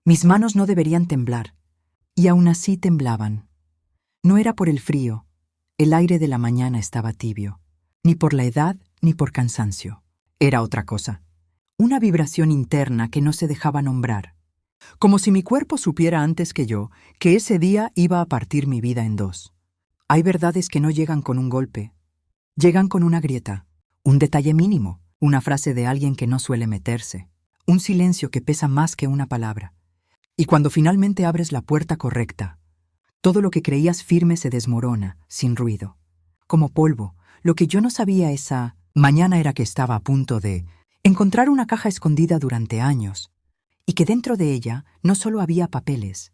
Mis manos no deberían temblar, y aún así temblaban. No era por el frío, el aire de la mañana estaba tibio, ni por la edad ni por cansancio. Era otra cosa, una vibración interna que no se dejaba nombrar, como si mi cuerpo supiera antes que yo que ese día iba a partir mi vida en dos. Hay verdades que no llegan con un golpe, llegan con una grieta, un detalle mínimo, una frase de alguien que no suele meterse, un silencio que pesa más que una palabra. Y cuando finalmente abres la puerta correcta, todo lo que creías firme se desmorona, sin ruido. Como polvo, lo que yo no sabía esa mañana era que estaba a punto de encontrar una caja escondida durante años, y que dentro de ella no solo había papeles,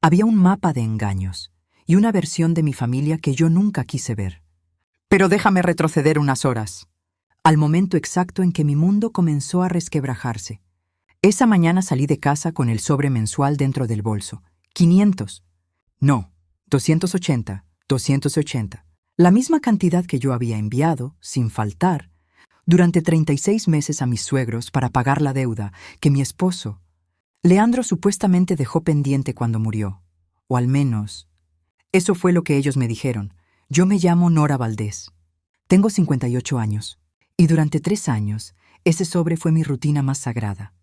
había un mapa de engaños y una versión de mi familia que yo nunca quise ver. Pero déjame retroceder unas horas, al momento exacto en que mi mundo comenzó a resquebrajarse. Esa mañana salí de casa con el sobre mensual dentro del bolso. 500. No, 280, 280. La misma cantidad que yo había enviado, sin faltar, durante 36 meses a mis suegros para pagar la deuda que mi esposo, Leandro, supuestamente dejó pendiente cuando murió. O al menos, eso fue lo que ellos me dijeron. Yo me llamo Nora Valdés. Tengo 58 años. Y durante 3 años, ese sobre fue mi rutina más sagrada.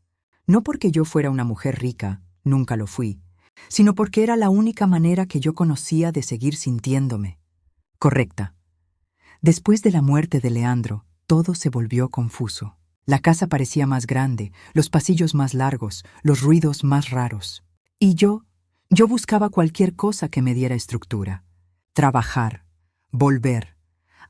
No porque yo fuera una mujer rica, nunca lo fui, sino porque era la única manera que yo conocía de seguir sintiéndome correcta. Después de la muerte de Leandro, todo se volvió confuso. La casa parecía más grande, los pasillos más largos, los ruidos más raros. Y yo buscaba cualquier cosa que me diera estructura. Trabajar, volver,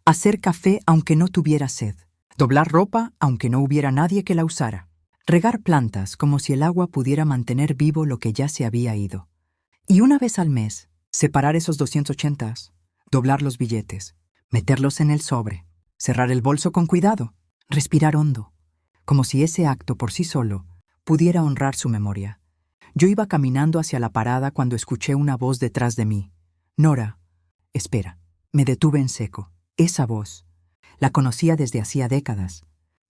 hacer café aunque no tuviera sed, doblar ropa aunque no hubiera nadie que la usara, regar plantas como si el agua pudiera mantener vivo lo que ya se había ido. Y una vez al mes, separar esos 280, doblar los billetes, meterlos en el sobre, cerrar el bolso con cuidado, respirar hondo, como si ese acto por sí solo pudiera honrar su memoria. Yo iba caminando hacia la parada cuando escuché una voz detrás de mí. Nora, espera. Me detuve en seco. Esa voz la conocía desde hacía décadas.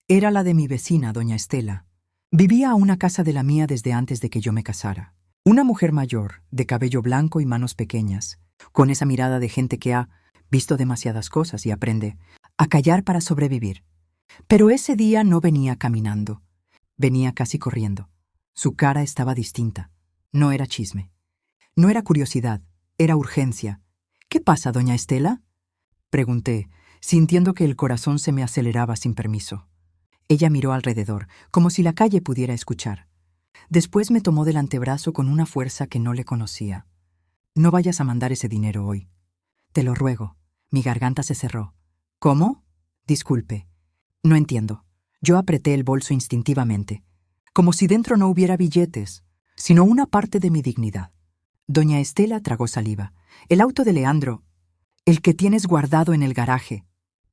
Era la de mi vecina, doña Estela. Vivía a una casa de la mía desde antes de que yo me casara. Una mujer mayor, de cabello blanco y manos pequeñas, con esa mirada de gente que ha visto demasiadas cosas y aprende a callar para sobrevivir. Pero ese día no venía caminando. Venía casi corriendo. Su cara estaba distinta. No era chisme. No era curiosidad. Era urgencia. ¿Qué pasa, doña Estela?, pregunté, sintiendo que el corazón se me aceleraba sin permiso. Ella miró alrededor, como si la calle pudiera escuchar. Después me tomó del antebrazo con una fuerza que no le conocía. No vayas a mandar ese dinero hoy. Te lo ruego. Mi garganta se cerró. ¿Cómo? Disculpe. No entiendo. Yo apreté el bolso instintivamente, como si dentro no hubiera billetes, sino una parte de mi dignidad. Doña Estela tragó saliva. El auto de Leandro, el que tienes guardado en el garaje,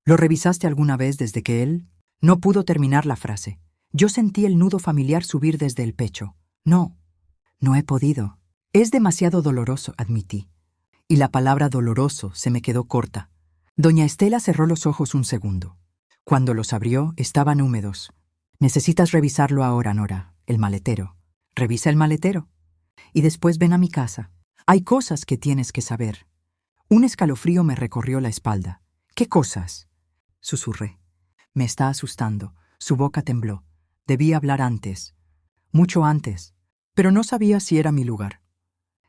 ¿lo revisaste alguna vez desde que él? No pudo terminar la frase. Yo sentí el nudo familiar subir desde el pecho. No he podido. Es demasiado doloroso, admití. Y la palabra doloroso se me quedó corta. Doña Estela cerró los ojos un segundo. Cuando los abrió, estaban húmedos. Necesitas revisarlo ahora, Nora, el maletero. Revisa el maletero. Y después ven a mi casa. Hay cosas que tienes que saber. Un escalofrío me recorrió la espalda. ¿Qué cosas?, susurré. Me está asustando. Su boca tembló. Debí hablar antes. Mucho antes. Pero no sabía si era mi lugar.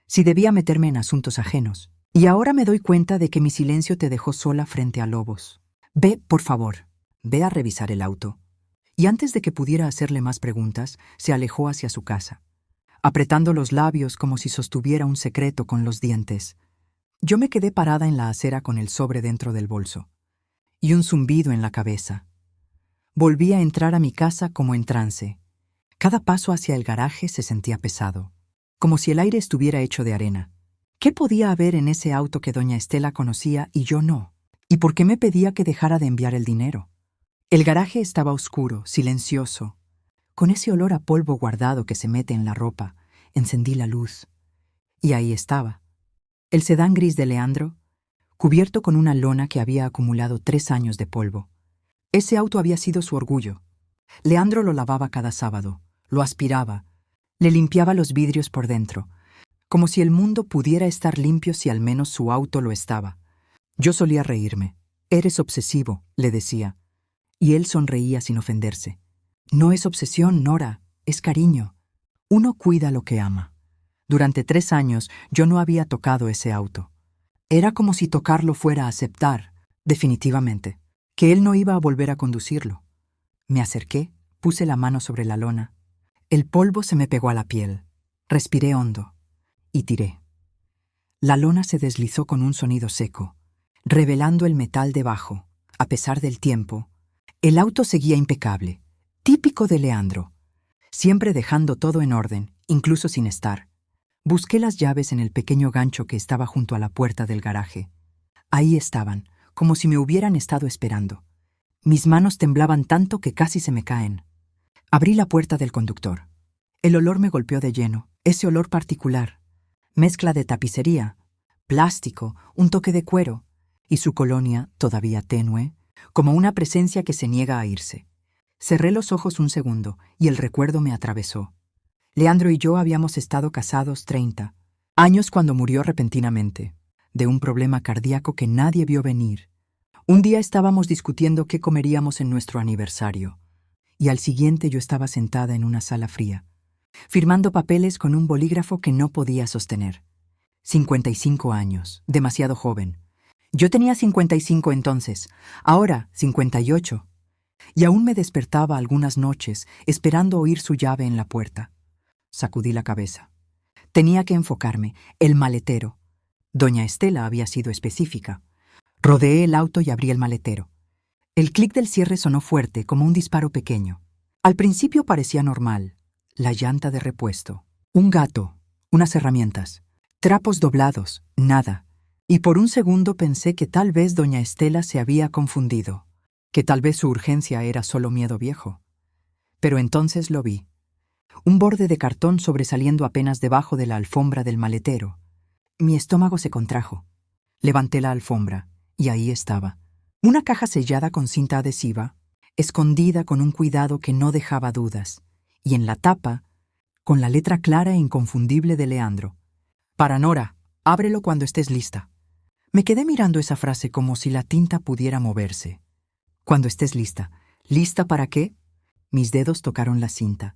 Si debía meterme en asuntos ajenos. Y ahora me doy cuenta de que mi silencio te dejó sola frente a lobos. Ve, por favor. Ve a revisar el auto. Y antes de que pudiera hacerle más preguntas, se alejó hacia su casa, apretando los labios como si sostuviera un secreto con los dientes. Yo me quedé parada en la acera con el sobre dentro del bolso, y un zumbido en la cabeza. Volví a entrar a mi casa como en trance. Cada paso hacia el garaje se sentía pesado, como si el aire estuviera hecho de arena. ¿Qué podía haber en ese auto que doña Estela conocía y yo no? ¿Y por qué me pedía que dejara de enviar el dinero? El garaje estaba oscuro, silencioso. Con ese olor a polvo guardado que se mete en la ropa, encendí la luz. Y ahí estaba. El sedán gris de Leandro, cubierto con una lona que había acumulado 3 años de polvo. Ese auto había sido su orgullo. Leandro lo lavaba cada sábado, lo aspiraba, Le limpiaba los vidrios por dentro, como si el mundo pudiera estar limpio si al menos su auto lo estaba. Yo solía reírme. «Eres obsesivo», le decía, y él sonreía sin ofenderse. «No es obsesión, Nora, es cariño. Uno cuida lo que ama». Durante 3 años yo no había tocado ese auto. Era como si tocarlo fuera a aceptar, definitivamente, que él no iba a volver a conducirlo. Me acerqué, puse la mano sobre la lona. El polvo se me pegó a la piel. Respiré hondo y tiré. La lona se deslizó con un sonido seco, revelando el metal debajo. A pesar del tiempo, el auto seguía impecable, típico de Leandro, siempre dejando todo en orden, incluso sin estar. Busqué las llaves en el pequeño gancho que estaba junto a la puerta del garaje. Ahí estaban, como si me hubieran estado esperando. Mis manos temblaban tanto que casi se me caen. Abrí la puerta del conductor. El olor me golpeó de lleno, ese olor particular. Mezcla de tapicería, plástico, un toque de cuero, y su colonia, todavía tenue, como una presencia que se niega a irse. Cerré los ojos un segundo y el recuerdo me atravesó. Leandro y yo habíamos estado casados 30 años cuando murió repentinamente, de un problema cardíaco que nadie vio venir. Un día estábamos discutiendo qué comeríamos en nuestro aniversario, y al siguiente yo estaba sentada en una sala fría, firmando papeles con un bolígrafo que no podía sostener. 55 años, demasiado joven. Yo tenía 55 entonces, ahora 58, y aún me despertaba algunas noches esperando oír su llave en la puerta. Sacudí la cabeza. Tenía que enfocarme. El maletero. Doña Estela había sido específica. Rodeé el auto y abrí el maletero. El clic del cierre sonó fuerte, como un disparo pequeño. Al principio parecía normal. La llanta de repuesto. Un gato. Unas herramientas. Trapos doblados. Nada. Y por un segundo pensé que tal vez doña Estela se había confundido. Que tal vez su urgencia era solo miedo viejo. Pero entonces lo vi. Un borde de cartón sobresaliendo apenas debajo de la alfombra del maletero. Mi estómago se contrajo. Levanté la alfombra, y ahí estaba. Una caja sellada con cinta adhesiva, escondida con un cuidado que no dejaba dudas, y en la tapa, con la letra clara e inconfundible de Leandro. «Para Nora, ábrelo cuando estés lista». Me quedé mirando esa frase como si la tinta pudiera moverse. «Cuando estés lista». ¿Lista para qué? Mis dedos tocaron la cinta.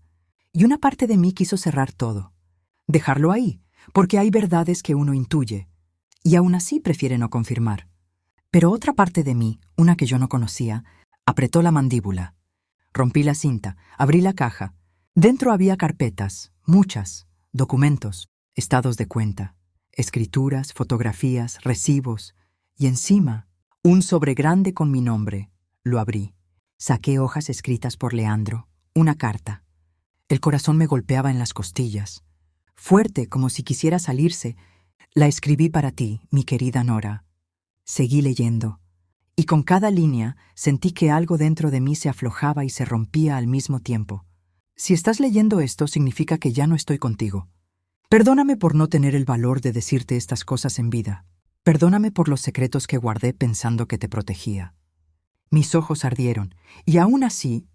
Y una parte de mí quiso cerrar todo. Dejarlo ahí, porque hay verdades que uno intuye, y aún así prefiere no confirmar. Pero otra parte de mí, una que yo no conocía, apretó la mandíbula. Rompí la cinta, abrí la caja. Dentro había carpetas, muchas, documentos, estados de cuenta, escrituras, fotografías, recibos, y encima, un sobre grande con mi nombre. Lo abrí. Saqué hojas escritas por Leandro, una carta. El corazón me golpeaba en las costillas. Fuerte, como si quisiera salirse, la escribí para ti, mi querida Nora. Seguí leyendo, y con cada línea sentí que algo dentro de mí se aflojaba y se rompía al mismo tiempo. Si estás leyendo esto, significa que ya no estoy contigo. Perdóname por no tener el valor de decirte estas cosas en vida. Perdóname por los secretos que guardé pensando que te protegía. Mis ojos ardieron, y aún así,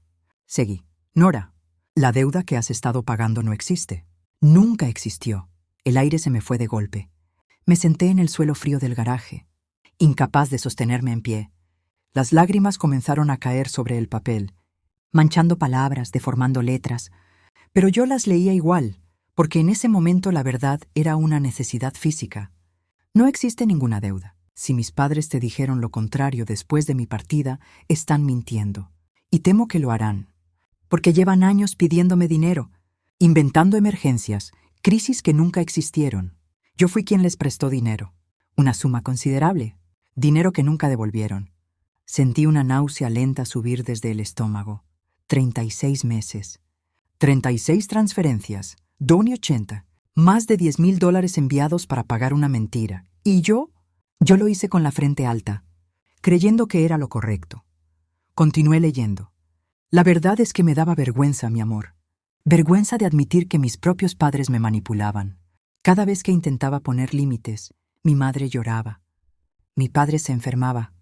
seguí. Nora, la deuda que has estado pagando no existe. Nunca existió. El aire se me fue de golpe. Me senté en el suelo frío del garaje, incapaz de sostenerme en pie. Las lágrimas comenzaron a caer sobre el papel, manchando palabras, deformando letras, pero yo las leía igual, porque en ese momento la verdad era una necesidad física. No existe ninguna deuda. Si mis padres te dijeron lo contrario después de mi partida, están mintiendo. Y temo que lo harán, porque llevan años pidiéndome dinero, inventando emergencias, crisis que nunca existieron. Yo fui quien les prestó dinero, una suma considerable, dinero que nunca devolvieron. Sentí una náusea lenta subir desde el estómago. 36 meses. 36 transferencias, $2.80. Más de $10,000 enviados para pagar una mentira. ¿Y yo? Yo lo hice con la frente alta, creyendo que era lo correcto. Continué leyendo. La verdad es que me daba vergüenza, mi amor. Vergüenza de admitir que mis propios padres me manipulaban. Cada vez que intentaba poner límites, mi madre lloraba. Mi padre se enfermaba.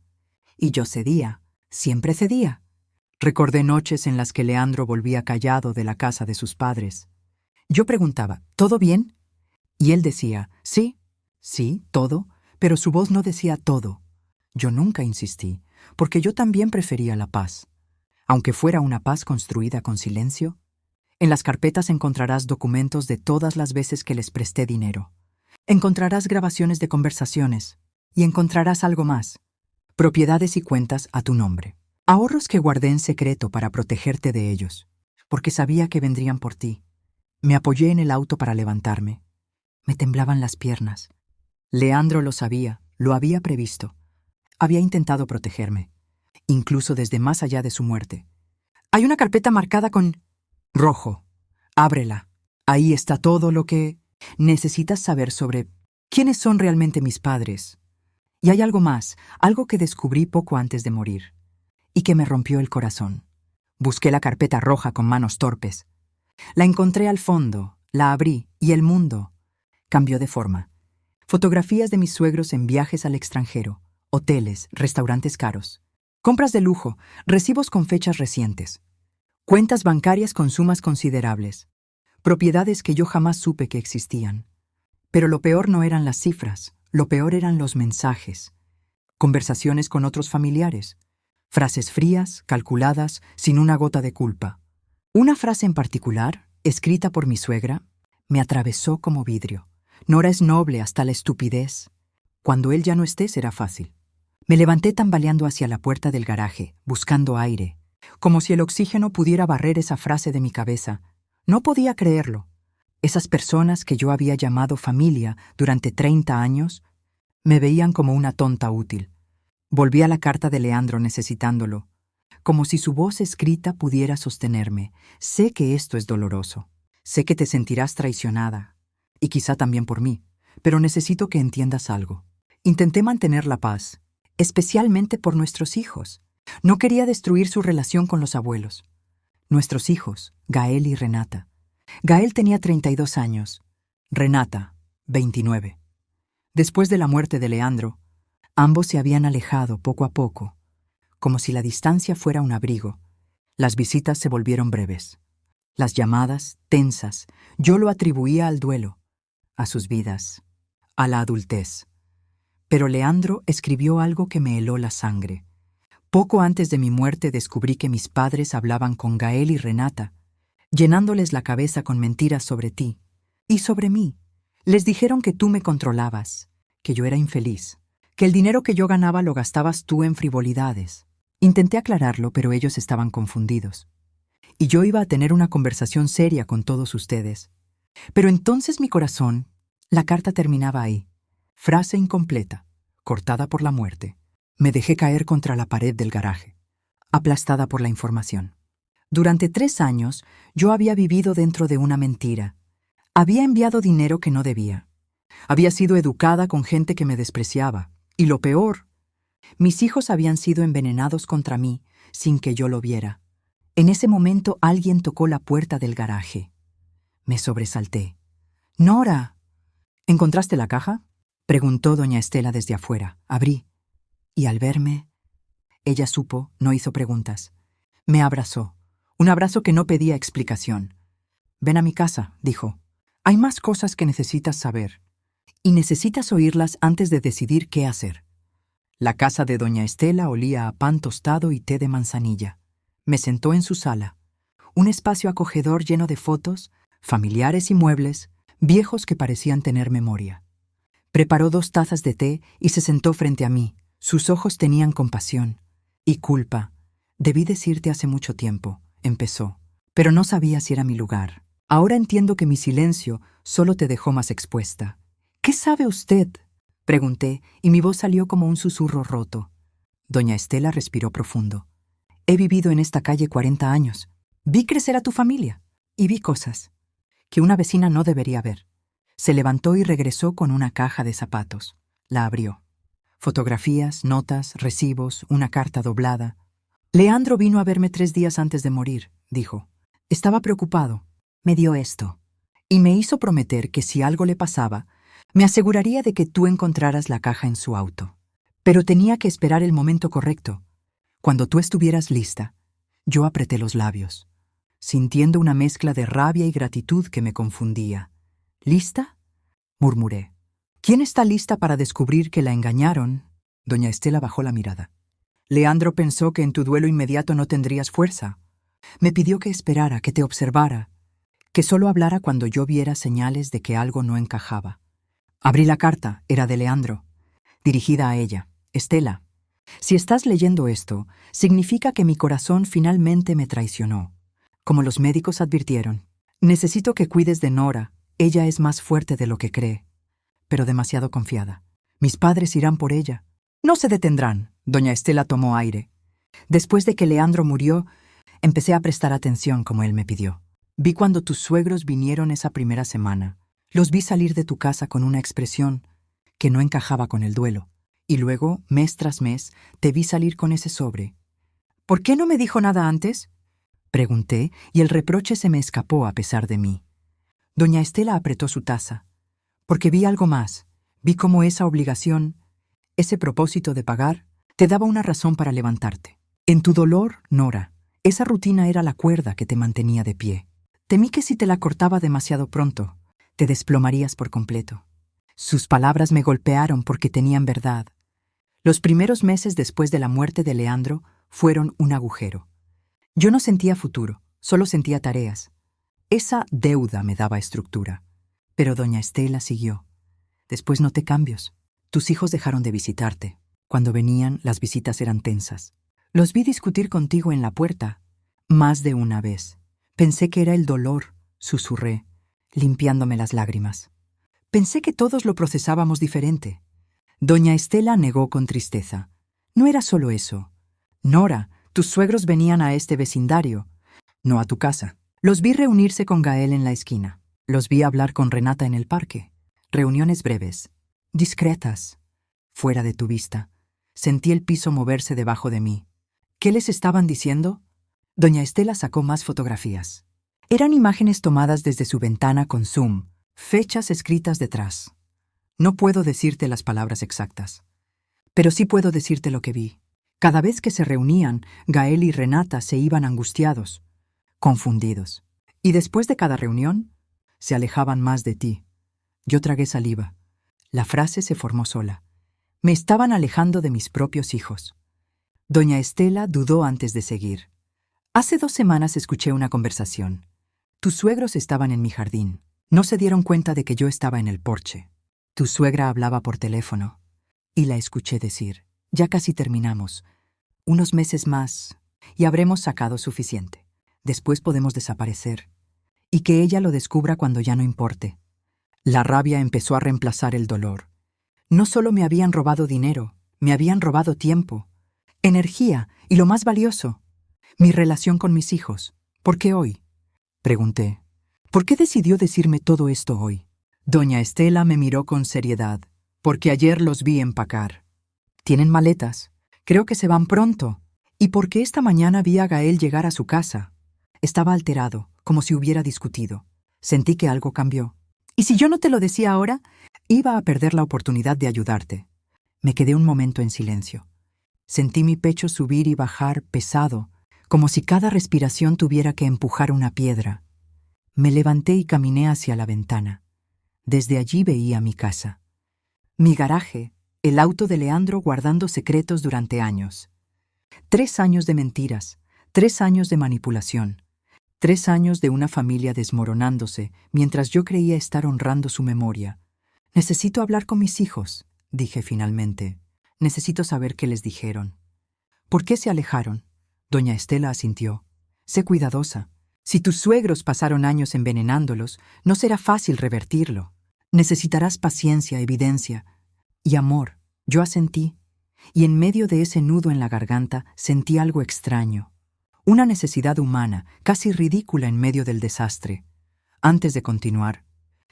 Y yo cedía, siempre cedía. Recordé noches en las que Leandro volvía callado de la casa de sus padres. Yo preguntaba, ¿todo bien? Y él decía, sí, sí, todo, pero su voz no decía todo. Yo nunca insistí, porque yo también prefería la paz. Aunque fuera una paz construida con silencio, en las carpetas encontrarás documentos de todas las veces que les presté dinero. Encontrarás grabaciones de conversaciones y encontrarás algo más, propiedades y cuentas a tu nombre. Ahorros que guardé en secreto para protegerte de ellos, porque sabía que vendrían por ti. Me apoyé en el auto para levantarme. Me temblaban las piernas. Leandro lo sabía, lo había previsto. Había intentado protegerme, incluso desde más allá de su muerte. Hay una carpeta marcada con rojo. Ábrela. Ahí está todo lo que necesitas saber sobre quiénes son realmente mis padres. Y hay algo más, algo que descubrí poco antes de morir, y que me rompió el corazón. Busqué la carpeta roja con manos torpes. La encontré al fondo, la abrí, y el mundo cambió de forma. Fotografías de mis suegros en viajes al extranjero, hoteles, restaurantes caros, compras de lujo, recibos con fechas recientes, cuentas bancarias con sumas considerables, propiedades que yo jamás supe que existían. Pero lo peor no eran las cifras, lo peor eran los mensajes, conversaciones con otros familiares, frases frías, calculadas, sin una gota de culpa. Una frase en particular, escrita por mi suegra, me atravesó como vidrio. Nora es noble hasta la estupidez. Cuando él ya no esté, será fácil. Me levanté tambaleando hacia la puerta del garaje, buscando aire, como si el oxígeno pudiera barrer esa frase de mi cabeza. No podía creerlo. Esas personas que yo había llamado familia durante 30 años me veían como una tonta útil. Volví a la carta de Leandro necesitándolo, como si su voz escrita pudiera sostenerme. Sé que esto es doloroso. Sé que te sentirás traicionada, y quizá también por mí, pero necesito que entiendas algo. Intenté mantener la paz, especialmente por nuestros hijos. No quería destruir su relación con los abuelos. Nuestros hijos, Gael y Renata. Gael tenía 32 años, Renata, 29. Después de la muerte de Leandro, ambos se habían alejado poco a poco, como si la distancia fuera un abrigo. Las visitas se volvieron breves. Las llamadas, tensas, yo lo atribuía al duelo, a sus vidas, a la adultez. Pero Leandro escribió algo que me heló la sangre. Poco antes de mi muerte descubrí que mis padres hablaban con Gael y Renata, llenándoles la cabeza con mentiras sobre ti y sobre mí. Les dijeron que tú me controlabas, que yo era infeliz, que el dinero que yo ganaba lo gastabas tú en frivolidades. Intenté aclararlo, pero ellos estaban confundidos. Y yo iba a tener una conversación seria con todos ustedes. Pero entonces mi corazón, la carta terminaba ahí. Frase incompleta, cortada por la muerte. Me dejé caer contra la pared del garaje, aplastada por la información. Durante 3 años, yo había vivido dentro de una mentira. Había enviado dinero que no debía. Había sido educada con gente que me despreciaba. Y lo peor, mis hijos habían sido envenenados contra mí sin que yo lo viera. En ese momento alguien tocó la puerta del garaje. Me sobresalté. «Nora, ¿encontraste la caja?», preguntó doña Estela desde afuera. Abrí. Y al verme, ella supo, no hizo preguntas. Me abrazó. Un abrazo que no pedía explicación. «Ven a mi casa», dijo. «Hay más cosas que necesitas saber. Y necesitas oírlas antes de decidir qué hacer». La casa de doña Estela olía a pan tostado y té de manzanilla. Me sentó en su sala. Un espacio acogedor lleno de fotos, familiares y muebles, viejos que parecían tener memoria. Preparó 2 tazas de té y se sentó frente a mí. Sus ojos tenían compasión y culpa. «Debí decirte hace mucho tiempo», empezó, «pero no sabía si era mi lugar. Ahora entiendo que mi silencio solo te dejó más expuesta». «¿Qué sabe usted?», pregunté, y mi voz salió como un susurro roto. Doña Estela respiró profundo. «He vivido en esta calle 40 años. Vi crecer a tu familia y vi cosas que una vecina no debería ver». Se levantó y regresó con una caja de zapatos. La abrió. Fotografías, notas, recibos, una carta doblada. «Leandro vino a verme 3 días antes de morir», dijo. «Estaba preocupado. Me dio esto. Y me hizo prometer que si algo le pasaba, me aseguraría de que tú encontraras la caja en su auto. Pero tenía que esperar el momento correcto. Cuando tú estuvieras lista». Yo apreté los labios. sintiendo una mezcla de rabia y gratitud que me confundía. ¿Lista?, murmuré. ¿Quién está lista para descubrir que la engañaron? Doña Estela bajó la mirada. Leandro pensó que en tu duelo inmediato no tendrías fuerza. Me pidió que esperara, que te observara, que solo hablara cuando yo viera señales de que algo no encajaba. Abrí la carta, era de Leandro, dirigida a ella. Estela, si estás leyendo esto, significa que mi corazón finalmente me traicionó. Como los médicos advirtieron, necesito que cuides de Nora. Ella es más fuerte de lo que cree, pero demasiado confiada. Mis padres irán por ella. No se detendrán. Doña Estela tomó aire. Después de que Leandro murió, empecé a prestar atención como él me pidió. Vi cuando tus suegros vinieron esa primera semana. Los vi salir de tu casa con una expresión que no encajaba con el duelo. Y luego, mes tras mes, te vi salir con ese sobre. ¿Por qué no me dijo nada antes?, pregunté, y el reproche se me escapó a pesar de mí. Doña Estela apretó su taza. Porque vi algo más. Vi cómo esa obligación, ese propósito de pagar, te daba una razón para levantarte. En tu dolor, Nora, esa rutina era la cuerda que te mantenía de pie. Temí que si te la cortaba demasiado pronto, te desplomarías por completo. Sus palabras me golpearon porque tenían verdad. Los primeros meses después de la muerte de Leandro fueron un agujero. Yo no sentía futuro, solo sentía tareas. Esa deuda me daba estructura. Pero doña Estela siguió. Después noté cambios. Tus hijos dejaron de visitarte. Cuando venían, las visitas eran tensas. Los vi discutir contigo en la puerta, más de una vez. Pensé que era el dolor, susurré, limpiándome las lágrimas. Pensé que todos lo procesábamos diferente. Doña Estela negó con tristeza. No era solo eso. Nora, tus suegros venían a este vecindario, no a tu casa. Los vi reunirse con Gael en la esquina. Los vi hablar con Renata en el parque. Reuniones breves, discretas, fuera de tu vista. Sentí el piso moverse debajo de mí. ¿Qué les estaban diciendo? Doña Estela sacó más fotografías. Eran imágenes tomadas desde su ventana con zoom, fechas escritas detrás. No puedo decirte las palabras exactas, pero sí puedo decirte lo que vi. Cada vez que se reunían, Gael y Renata se iban angustiados, confundidos. Y después de cada reunión, se alejaban más de ti. Yo tragué saliva. La frase se formó sola. Me estaban alejando de mis propios hijos. Doña Estela dudó antes de seguir. Hace 2 semanas escuché una conversación. Tus suegros estaban en mi jardín. No se dieron cuenta de que yo estaba en el porche. Tu suegra hablaba por teléfono. Y la escuché decir, ya casi terminamos. Unos meses más, y habremos sacado suficiente. Después podemos desaparecer. Y que ella lo descubra cuando ya no importe. La rabia empezó a reemplazar el dolor. No solo me habían robado dinero, me habían robado tiempo, energía y lo más valioso, mi relación con mis hijos. ¿Por qué hoy?, pregunté. ¿Por qué decidió decirme todo esto hoy? Doña Estela me miró con seriedad, porque ayer los vi empacar. ¿Tienen maletas? Creo que se van pronto. ¿Y por qué esta mañana vi a Gael llegar a su casa? Estaba alterado, como si hubiera discutido. Sentí que algo cambió. ¿Y si yo no te lo decía ahora? Iba a perder la oportunidad de ayudarte. Me quedé un momento en silencio. Sentí mi pecho subir y bajar pesado, como si cada respiración tuviera que empujar una piedra. Me levanté y caminé hacia la ventana. Desde allí veía mi casa. Mi garaje, el auto de Leandro guardando secretos durante años. 3 años de mentiras, 3 años de manipulación. 3 años de una familia desmoronándose mientras yo creía estar honrando su memoria. Necesito hablar con mis hijos, dije finalmente. Necesito saber qué les dijeron. ¿Por qué se alejaron? Doña Estela asintió. Sé cuidadosa. Si tus suegros pasaron años envenenándolos, no será fácil revertirlo. Necesitarás paciencia, evidencia y amor. Yo asentí, y en medio de ese nudo en la garganta sentí algo extraño. Una necesidad humana, casi ridícula en medio del desastre. Antes de continuar,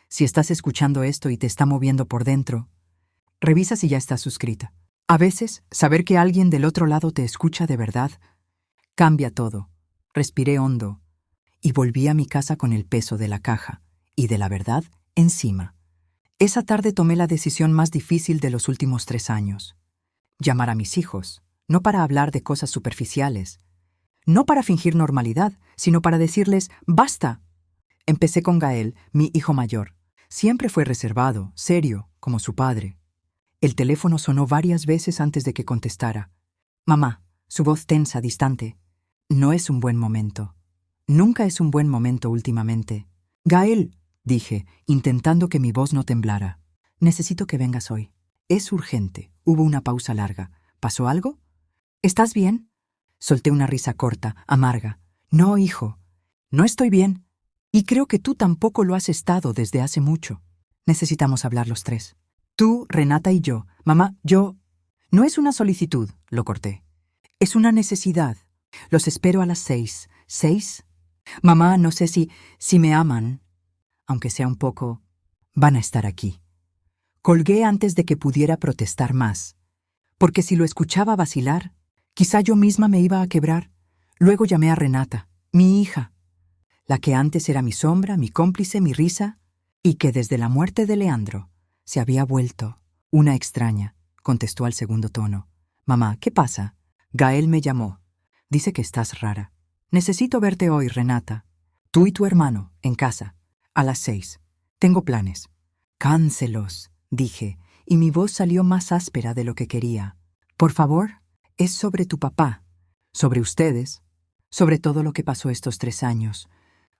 si estás escuchando esto y te está moviendo por dentro, revisa si ya estás suscrita. A veces, saber que alguien del otro lado te escucha de verdad cambia todo. Respiré hondo y volví a mi casa con el peso de la caja y de la verdad encima. Esa tarde tomé la decisión más difícil de los últimos 3 años. Llamar a mis hijos, no para hablar de cosas superficiales, No para fingir normalidad, sino para decirles ¡basta! Empecé con Gael, mi hijo mayor. Siempre fue reservado, serio, como su padre. El teléfono sonó varias veces antes de que contestara. Mamá, su voz tensa, distante. No es un buen momento. Nunca es un buen momento últimamente. Gael, dije, intentando que mi voz no temblara. Necesito que vengas hoy. Es urgente. Hubo una pausa larga. ¿Pasó algo? ¿Estás bien? Solté una risa corta, amarga. No, hijo. No estoy bien. Y creo que tú tampoco lo has estado desde hace mucho. Necesitamos hablar los tres. Tú, Renata y yo. Mamá, yo... No es una solicitud, lo corté. Es una necesidad. Los espero a las 6. ¿6? Mamá, no sé si me aman. Aunque sea un poco... Van a estar aquí. Colgué antes de que pudiera protestar más. Porque si lo escuchaba vacilar, quizá yo misma me iba a quebrar. Luego llamé a Renata, mi hija, la que antes era mi sombra, mi cómplice, mi risa, y que desde la muerte de Leandro se había vuelto una extraña. Contestó al segundo tono. Mamá, ¿qué pasa? Gael me llamó. Dice que estás rara. Necesito verte hoy, Renata. Tú y tu hermano, en casa, a las 6. Tengo planes. Cáncelos, dije, y mi voz salió más áspera de lo que quería. Por favor, es sobre tu papá, sobre ustedes, sobre todo lo que pasó estos 3 años.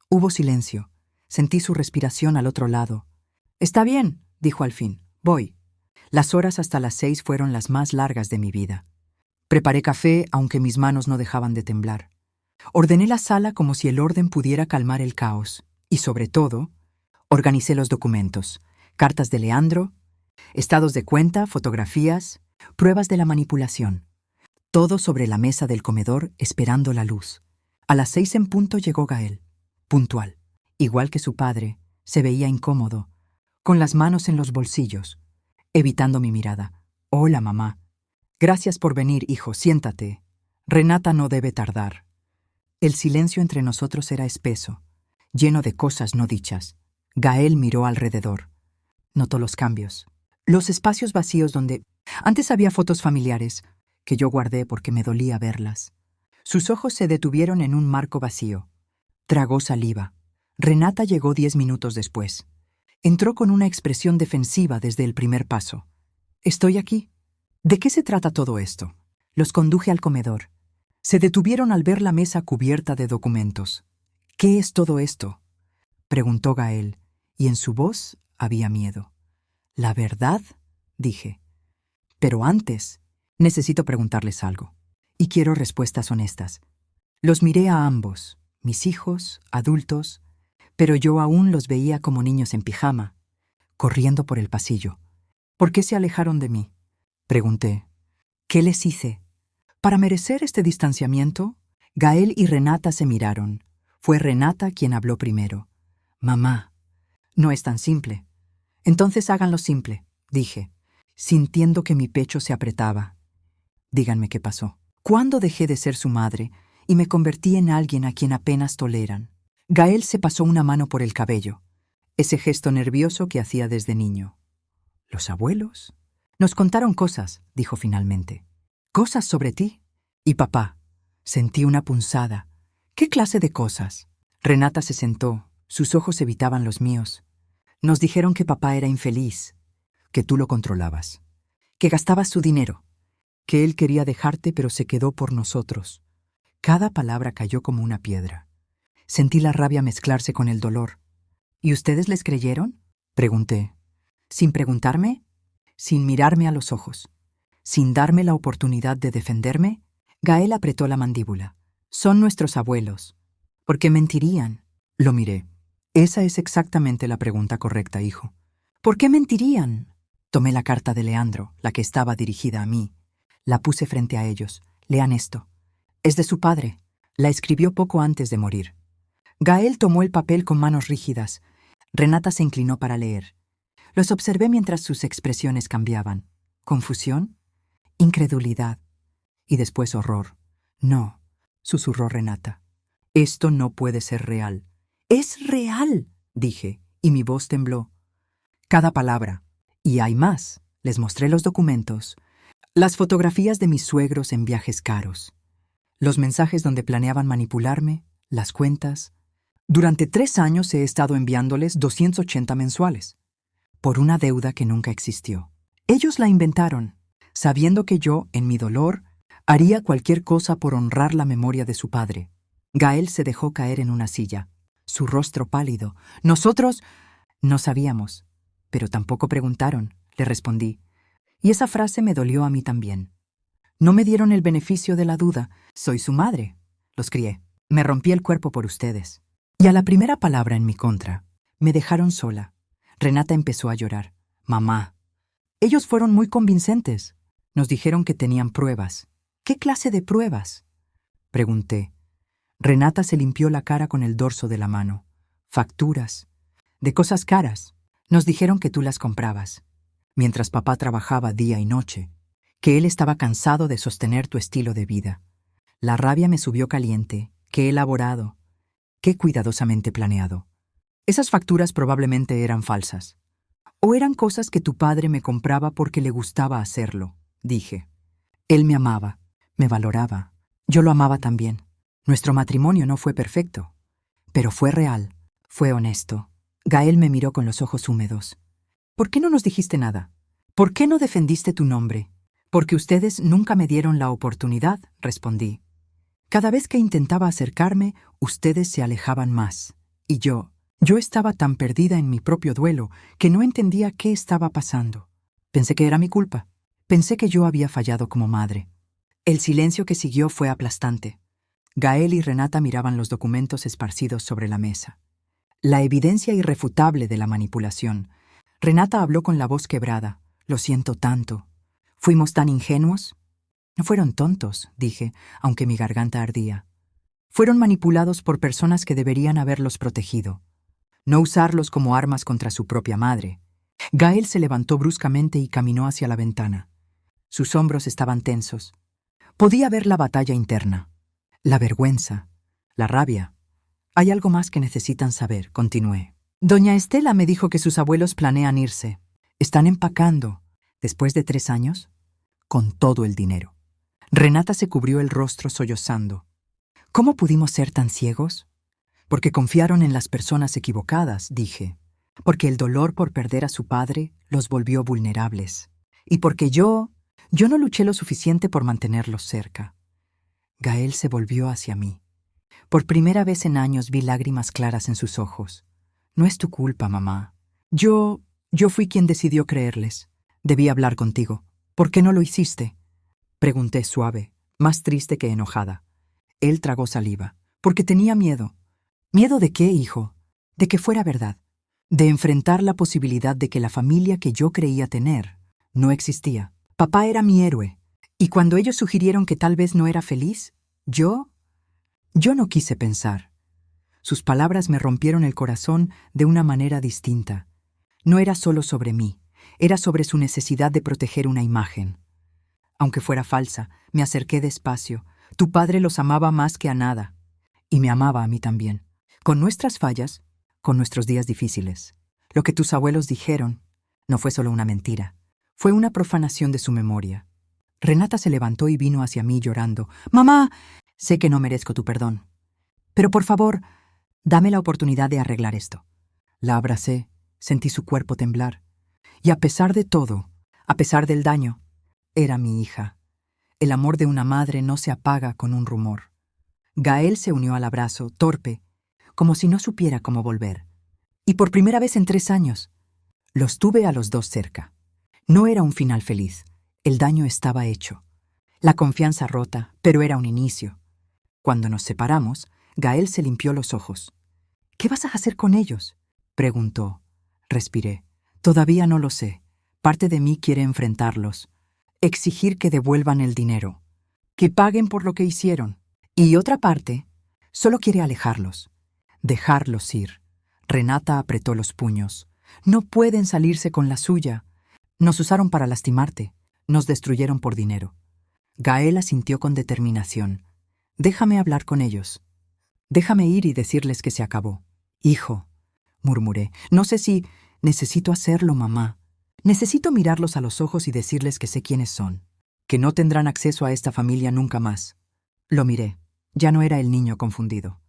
Hubo silencio. Sentí su respiración al otro lado. Está bien, dijo al fin. Voy. Las horas hasta las 6 fueron las más largas de mi vida. Preparé café, aunque mis manos no dejaban de temblar. Ordené la sala como si el orden pudiera calmar el caos. Y sobre todo, organicé los documentos. Cartas de Leandro, estados de cuenta, fotografías, pruebas de la manipulación. Todo sobre la mesa del comedor, esperando la luz. A las 6 en punto llegó Gael. Puntual. Igual que su padre, se veía incómodo, con las manos en los bolsillos, evitando mi mirada. Hola, mamá. Gracias por venir, hijo, siéntate. Renata no debe tardar. El silencio entre nosotros era espeso, lleno de cosas no dichas. Gael miró alrededor. Notó los cambios. Los espacios vacíos donde antes había fotos familiares, que yo guardé porque me dolía verlas. Sus ojos se detuvieron en un marco vacío. Tragó saliva. Renata llegó 10 minutos después. Entró con una expresión defensiva desde el primer paso. «Estoy aquí». ¿De qué se trata todo esto? Los conduje al comedor. Se detuvieron al ver la mesa cubierta de documentos. «¿Qué es todo esto?», preguntó Gael, y en su voz había miedo. «¿La verdad?», dije. «Pero antes, necesito preguntarles algo. Y quiero respuestas honestas». Los miré a ambos, mis hijos, adultos, pero yo aún los veía como niños en pijama, corriendo por el pasillo. «¿Por qué se alejaron de mí?», pregunté. «¿Qué les hice?». Para merecer este distanciamiento, Gael y Renata se miraron. Fue Renata quien habló primero. «Mamá, no es tan simple». «Entonces háganlo simple», dije, sintiendo que mi pecho se apretaba. «Díganme qué pasó. ¿Cuándo dejé de ser su madre y me convertí en alguien a quien apenas toleran?». Gael se pasó una mano por el cabello, ese gesto nervioso que hacía desde niño. «¿Los abuelos?». «Nos contaron cosas», dijo finalmente. «Cosas sobre ti y papá». Sentí una punzada. «¿Qué clase de cosas?». Renata se sentó. Sus ojos evitaban los míos. «Nos dijeron que papá era infeliz, que tú lo controlabas, que gastabas su dinero, que él quería dejarte pero se quedó por nosotros». Cada palabra cayó como una piedra. Sentí la rabia mezclarse con el dolor. «¿Y ustedes les creyeron?», pregunté. Sin preguntarme, sin mirarme a los ojos, sin darme la oportunidad de defenderme, Gael apretó la mandíbula. «Son nuestros abuelos. ¿Por qué mentirían?». Lo miré. «Esa es exactamente la pregunta correcta, hijo». «¿Por qué mentirían?». Tomé la carta de Leandro, la que estaba dirigida a mí. La puse frente a ellos. «Lean esto. Es de su padre. La escribió poco antes de morir». Gael tomó el papel con manos rígidas. Renata se inclinó para leer. Los observé mientras sus expresiones cambiaban. ¿Confusión? ¿Incredulidad? Y después horror. «No», susurró Renata. «Esto no puede ser real». «¡Es real!», dije, y mi voz tembló. Cada palabra. Y hay más. Les mostré los documentos. Las fotografías de mis suegros en viajes caros. los mensajes donde planeaban manipularme, las cuentas. Durante 3 años he estado enviándoles 280 mensuales, por una deuda que nunca existió. Ellos la inventaron, sabiendo que yo, en mi dolor, haría cualquier cosa por honrar la memoria de su padre. Gael se dejó caer en una silla, su rostro pálido. Nosotros no sabíamos, pero tampoco preguntaron, le respondí. Y esa frase me dolió a mí también. No me dieron el beneficio de la duda. Soy su madre. Los crié. Me rompí el cuerpo por ustedes. Y a la primera palabra en mi contra, me dejaron sola. Renata empezó a llorar. Mamá. Ellos fueron muy convincentes. Nos dijeron que tenían pruebas. ¿Qué clase de pruebas?, pregunté. Renata se limpió la cara con el dorso de la mano. Facturas. De cosas caras. Nos dijeron que tú las comprabas, mientras papá trabajaba día y noche, que él estaba cansado de sostener tu estilo de vida. La rabia me subió caliente. Qué elaborado, qué cuidadosamente planeado. Esas facturas probablemente eran falsas. O eran cosas que tu padre me compraba porque le gustaba hacerlo, dije. Él me amaba, me valoraba. Yo lo amaba también. Nuestro matrimonio no fue perfecto, pero fue real, fue honesto. Gael me miró con los ojos húmedos. ¿Por qué no nos dijiste nada? ¿Por qué no defendiste tu nombre? Porque ustedes nunca me dieron la oportunidad, respondí. Cada vez que intentaba acercarme, ustedes se alejaban más. Y yo estaba tan perdida en mi propio duelo que no entendía qué estaba pasando. Pensé que era mi culpa. Pensé que yo había fallado como madre. El silencio que siguió fue aplastante. Gael y Renata miraban los documentos esparcidos sobre la mesa. La evidencia irrefutable de la manipulación. Renata habló con la voz quebrada. Lo siento tanto. ¿Fuimos tan ingenuos? No fueron tontos, dije, aunque mi garganta ardía. Fueron manipulados por personas que deberían haberlos protegido. No usarlos como armas contra su propia madre. Gael se levantó bruscamente y caminó hacia la ventana. Sus hombros estaban tensos. Podía ver la batalla interna. La vergüenza, la rabia. Hay algo más que necesitan saber, continué. Doña Estela me dijo que sus abuelos planean irse. Están empacando, después de 3 años, con todo el dinero. Renata se cubrió el rostro sollozando. ¿Cómo pudimos ser tan ciegos? Porque confiaron en las personas equivocadas, dije. Porque el dolor por perder a su padre los volvió vulnerables. Y porque yo no luché lo suficiente por mantenerlos cerca. Gael se volvió hacia mí. Por primera vez en años vi lágrimas claras en sus ojos. No es tu culpa, mamá. Yo fui quien decidió creerles. Debí hablar contigo. ¿Por qué no lo hiciste?, pregunté suave, más triste que enojada. Él tragó saliva. Porque tenía miedo. ¿Miedo de qué, hijo? De que fuera verdad. De enfrentar la posibilidad de que la familia que yo creía tener no existía. Papá era mi héroe. Y cuando ellos sugirieron que tal vez no era feliz, yo no quise pensar. Sus palabras me rompieron el corazón de una manera distinta. No era solo sobre mí, era sobre su necesidad de proteger una imagen. Aunque fuera falsa, me acerqué despacio. Tu padre los amaba más que a nada. Y me amaba a mí también. Con nuestras fallas, con nuestros días difíciles. Lo que tus abuelos dijeron no fue solo una mentira. Fue una profanación de su memoria. Renata se levantó y vino hacia mí llorando. «Mamá, sé que no merezco tu perdón. Pero por favor, dame la oportunidad de arreglar esto». La abracé, sentí su cuerpo temblar. Y a pesar de todo, a pesar del daño, era mi hija. El amor de una madre no se apaga con un rumor. Gael se unió al abrazo, torpe, como si no supiera cómo volver. Y por primera vez en 3 años, los tuve a los dos cerca. No era un final feliz. El daño estaba hecho. La confianza rota, pero era un inicio. Cuando nos separamos, Gael se limpió los ojos. «¿Qué vas a hacer con ellos?», preguntó. Respiré. «Todavía no lo sé. Parte de mí quiere enfrentarlos. Exigir que devuelvan el dinero. Que paguen por lo que hicieron. Y otra parte solo quiere alejarlos. Dejarlos ir». Renata apretó los puños. «No pueden salirse con la suya. Nos usaron para lastimarte. Nos destruyeron por dinero». Gael asintió con determinación. «Déjame hablar con ellos. Déjame ir y decirles que se acabó». «Hijo», murmuré, «no sé si necesito hacerlo, mamá. Necesito mirarlos a los ojos y decirles que sé quiénes son, que no tendrán acceso a esta familia nunca más». Lo miré. Ya no era el niño confundido.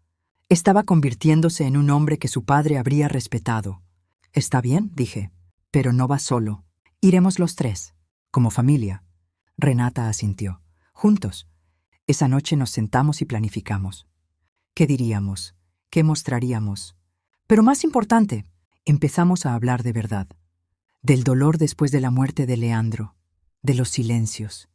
Estaba convirtiéndose en un hombre que su padre habría respetado. Está bien, dije, pero no va solo. Iremos los tres, como familia. Renata asintió. Juntos. Esa noche nos sentamos y planificamos. ¿Qué diríamos? ¿Qué mostraríamos? Pero más importante, empezamos a hablar de verdad. Del dolor después de la muerte de Leandro, de los silencios,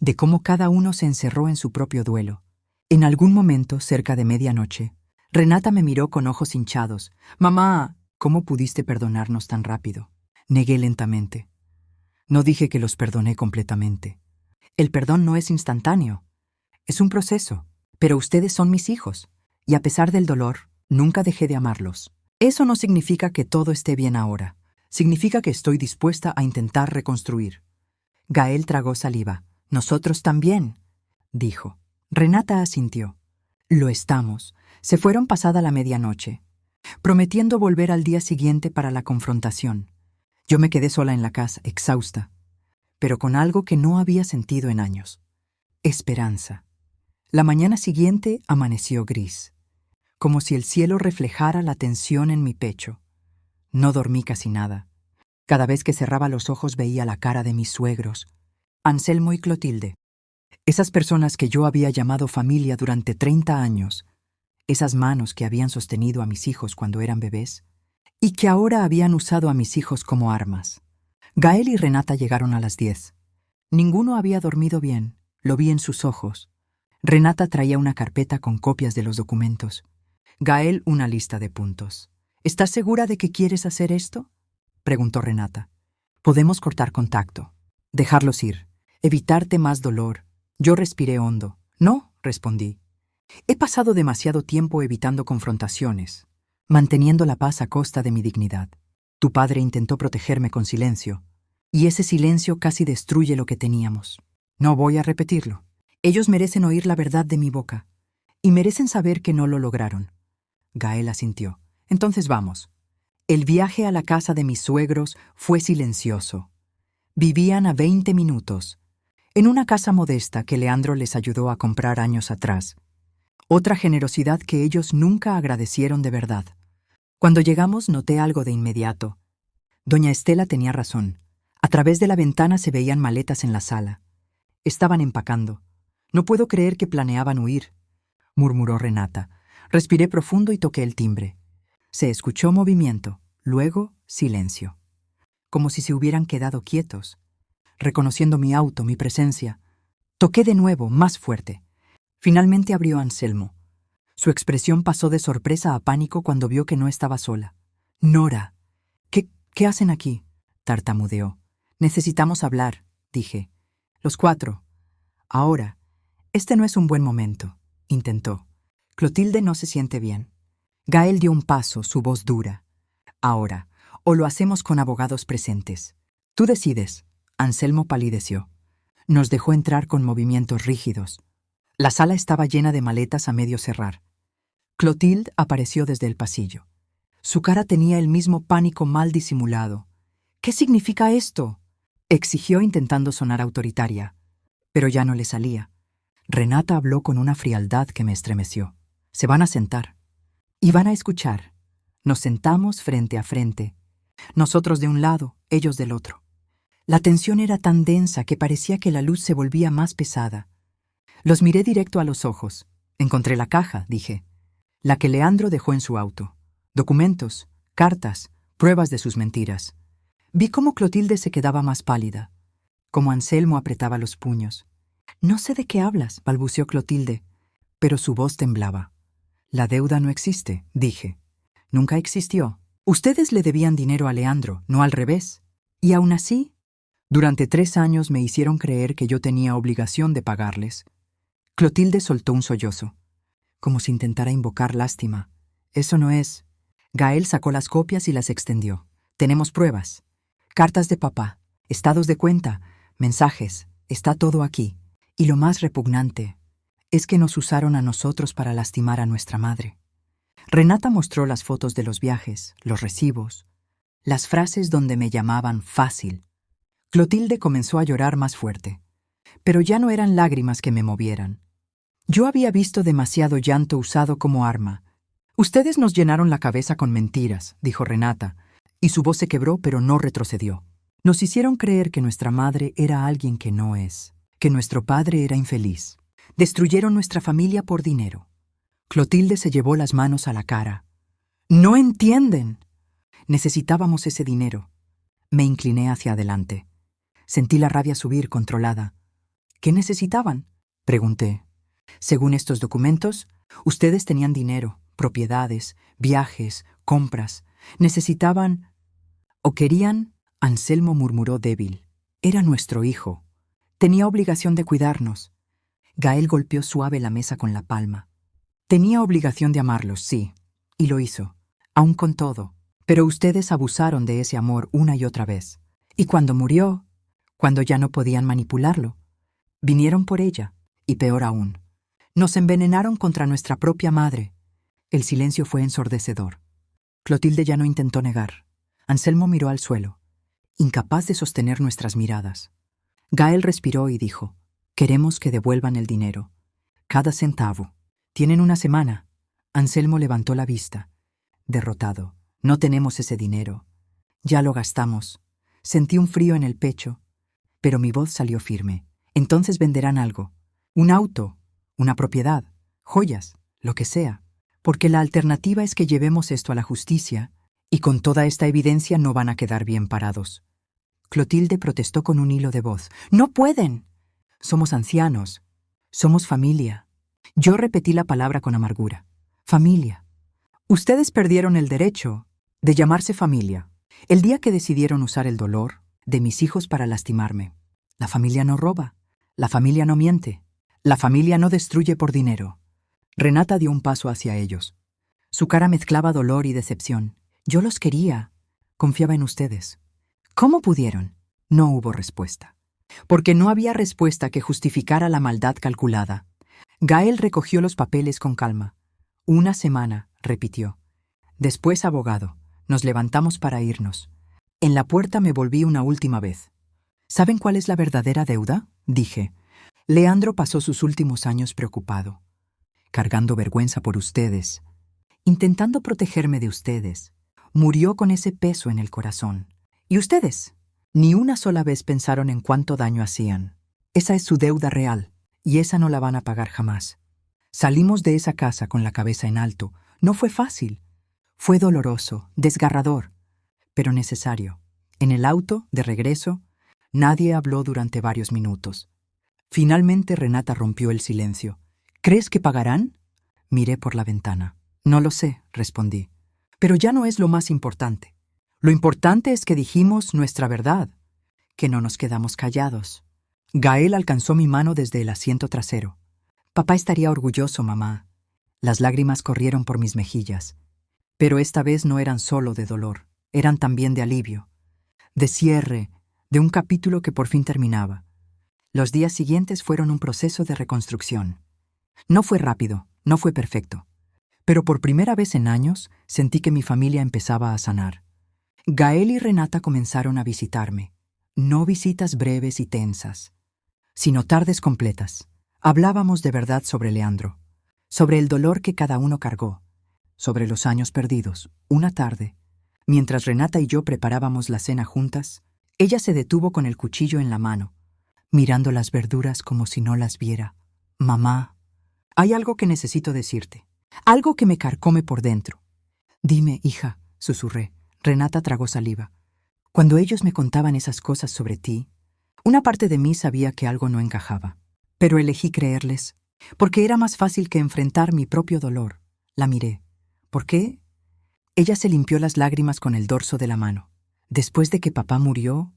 de cómo cada uno se encerró en su propio duelo. En algún momento, cerca de medianoche, Renata me miró con ojos hinchados. «Mamá, ¿cómo pudiste perdonarnos tan rápido?» Negué lentamente. No dije que los perdoné completamente. El perdón no es instantáneo. Es un proceso. Pero ustedes son mis hijos. Y a pesar del dolor, nunca dejé de amarlos. Eso no significa que todo esté bien ahora. Significa que estoy dispuesta a intentar reconstruir. Gael tragó saliva. «Nosotros también», dijo. Renata asintió. «Lo estamos». Se fueron pasada la medianoche, prometiendo volver al día siguiente para la confrontación. Yo me quedé sola en la casa, exhausta, pero con algo que no había sentido en años. Esperanza. La mañana siguiente amaneció gris, como si el cielo reflejara la tensión en mi pecho. No dormí casi nada. Cada vez que cerraba los ojos veía la cara de mis suegros, Anselmo y Clotilde. Esas personas que yo había llamado familia durante 30 años, esas manos que habían sostenido a mis hijos cuando eran bebés, y que ahora habían usado a mis hijos como armas. Gael y Renata llegaron a las 10. Ninguno había dormido bien, lo vi en sus ojos. Renata traía una carpeta con copias de los documentos. Gael una lista de puntos. «¿Estás segura de que quieres hacer esto?», preguntó Renata. «Podemos cortar contacto, dejarlos ir, evitarte más dolor». Yo respiré hondo. «No», respondí. «He pasado demasiado tiempo evitando confrontaciones, manteniendo la paz a costa de mi dignidad. Tu padre intentó protegerme con silencio, y ese silencio casi destruye lo que teníamos. No voy a repetirlo. Ellos merecen oír la verdad de mi boca, y merecen saber que no lo lograron». Gael asintió. «Entonces vamos». El viaje a la casa de mis suegros fue silencioso. Vivían a 20 minutos, en una casa modesta que Leandro les ayudó a comprar años atrás. Otra generosidad que ellos nunca agradecieron de verdad. Cuando llegamos noté algo de inmediato. Doña Estela tenía razón. A través de la ventana se veían maletas en la sala. Estaban empacando. «No puedo creer que planeaban huir», murmuró Renata. Respiré profundo y toqué el timbre. Se escuchó movimiento, luego silencio. Como si se hubieran quedado quietos, reconociendo mi auto, mi presencia. Toqué de nuevo, más fuerte. Finalmente abrió Anselmo. Su expresión pasó de sorpresa a pánico cuando vio que no estaba sola. «Nora, ¿qué hacen aquí?», tartamudeó. «Necesitamos hablar», dije. «Los 4. Ahora. Este no es un buen momento», intentó. «Clotilde no se siente bien». Gael dio un paso, su voz dura. «Ahora, o lo hacemos con abogados presentes. Tú decides». Anselmo palideció. Nos dejó entrar con movimientos rígidos. La sala estaba llena de maletas a medio cerrar. Clotilde apareció desde el pasillo. Su cara tenía el mismo pánico mal disimulado. «¿Qué significa esto?», exigió intentando sonar autoritaria. Pero ya no le salía. Renata habló con una frialdad que me estremeció. «Se van a sentar. Y van a escuchar». Nos sentamos frente a frente. Nosotros de un lado, ellos del otro. La tensión era tan densa que parecía que la luz se volvía más pesada. Los miré directo a los ojos. «Encontré la caja», dije. «La que Leandro dejó en su auto. Documentos, cartas, pruebas de sus mentiras». Vi cómo Clotilde se quedaba más pálida, cómo Anselmo apretaba los puños. «No sé de qué hablas», balbuceó Clotilde, pero su voz temblaba. «La deuda no existe», dije. «Nunca existió. Ustedes le debían dinero a Leandro, no al revés. Y aún así, durante 3 años me hicieron creer que yo tenía obligación de pagarles». Clotilde soltó un sollozo, como si intentara invocar lástima. «Eso no es». Gael sacó las copias y las extendió. «Tenemos pruebas. Cartas de papá, estados de cuenta, mensajes. Está todo aquí. Y lo más repugnante es que nos usaron a nosotros para lastimar a nuestra madre». Renata mostró las fotos de los viajes, los recibos, las frases donde me llamaban fácil. Clotilde comenzó a llorar más fuerte, pero ya no eran lágrimas que me movieran. Yo había visto demasiado llanto usado como arma. Ustedes nos llenaron la cabeza con mentiras, dijo Renata, y su voz se quebró pero no retrocedió. Nos hicieron creer que nuestra madre era alguien que no es, que nuestro padre era infeliz. Destruyeron nuestra familia por dinero. Clotilde se llevó las manos a la cara. ¡No entienden! Necesitábamos ese dinero. Me incliné hacia adelante. Sentí la rabia subir controlada. ¿Qué necesitaban?, pregunté. Según estos documentos, ustedes tenían dinero, propiedades, viajes, compras. Necesitaban... ¿O querían? Anselmo murmuró débil. Era nuestro hijo. Tenía obligación de cuidarnos. Gael golpeó suave la mesa con la palma. Tenía obligación de amarlos, sí, y lo hizo, aun con todo. Pero ustedes abusaron de ese amor una y otra vez. Y cuando murió, cuando ya no podían manipularlo, vinieron por ella, y peor aún, nos envenenaron contra nuestra propia madre. El silencio fue ensordecedor. Clotilde ya no intentó negar. Anselmo miró al suelo, incapaz de sostener nuestras miradas. Gael respiró y dijo, «Queremos que devuelvan el dinero. Cada centavo. Tienen una semana». Anselmo levantó la vista. Derrotado. «No tenemos ese dinero. Ya lo gastamos». Sentí un frío en el pecho, pero mi voz salió firme. «Entonces venderán algo. Un auto, una propiedad, joyas, lo que sea. Porque la alternativa es que llevemos esto a la justicia, y con toda esta evidencia no van a quedar bien parados». Clotilde protestó con un hilo de voz. «¡No pueden! Somos ancianos. Somos familia». Yo repetí la palabra con amargura. «Familia. Ustedes perdieron el derecho de llamarse familia el día que decidieron usar el dolor de mis hijos para lastimarme. La familia no roba. La familia no miente. La familia no destruye por dinero». Renata dio un paso hacia ellos. Su cara mezclaba dolor y decepción. «Yo los quería. Confiaba en ustedes». «¿Cómo pudieron?» No hubo respuesta. Porque no había respuesta que justificara la maldad calculada. Gael recogió los papeles con calma. «Una semana», repitió. Después, abogado, nos levantamos para irnos. En la puerta me volví una última vez. «¿Saben cuál es la verdadera deuda?», dije. «Leandro pasó sus últimos años preocupado, cargando vergüenza por ustedes, intentando protegerme de ustedes. Murió con ese peso en el corazón. Y ustedes, ni una sola vez pensaron en cuánto daño hacían. Esa es su deuda real, y esa no la van a pagar jamás. Salimos de esa casa con la cabeza en alto. No fue fácil. Fue doloroso, desgarrador, pero necesario. En el auto, de regreso, nadie habló durante varios minutos. Finalmente Renata rompió el silencio. «¿Crees que pagarán?». Miré por la ventana. «No lo sé», respondí. «Pero ya no es lo más importante. Lo importante es que dijimos nuestra verdad, que no nos quedamos callados». Gael alcanzó mi mano desde el asiento trasero. «Papá estaría orgulloso, mamá». Las lágrimas corrieron por mis mejillas. Pero esta vez no eran solo de dolor, eran también de alivio, de cierre, de un capítulo que por fin terminaba. Los días siguientes fueron un proceso de reconstrucción. No fue rápido, no fue perfecto. Pero por primera vez en años sentí que mi familia empezaba a sanar. Gael y Renata comenzaron a visitarme. No visitas breves y tensas, sino tardes completas. Hablábamos de verdad sobre Leandro, sobre el dolor que cada uno cargó, sobre los años perdidos. Una tarde, mientras Renata y yo preparábamos la cena juntas, ella se detuvo con el cuchillo en la mano, mirando las verduras como si no las viera. «Mamá, hay algo que necesito decirte, algo que me carcome por dentro». «Dime, hija», susurré. Renata tragó saliva. «Cuando ellos me contaban esas cosas sobre ti, una parte de mí sabía que algo no encajaba. Pero elegí creerles, porque era más fácil que enfrentar mi propio dolor». La miré. «¿Por qué?». Ella se limpió las lágrimas con el dorso de la mano. «Después de que papá murió,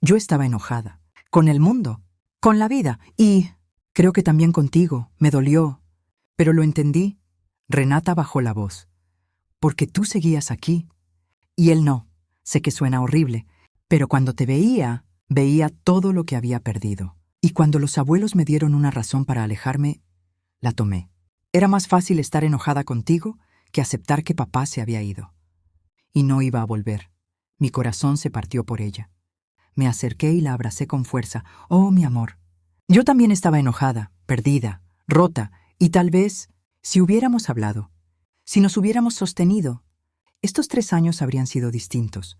yo estaba enojada. Con el mundo, con la vida, y creo que también contigo. Me dolió. Pero lo entendí». Renata bajó la voz. «Porque tú seguías aquí. Y él no. Sé que suena horrible, pero cuando te veía, veía todo lo que había perdido. Y cuando los abuelos me dieron una razón para alejarme, la tomé. Era más fácil estar enojada contigo que aceptar que papá se había ido. Y no iba a volver. Mi corazón se partió por ella. Me acerqué y la abracé con fuerza. «Oh, mi amor». Yo también estaba enojada, perdida, rota, Y tal vez, si hubiéramos hablado, si nos hubiéramos sostenido, estos 3 años habrían sido distintos.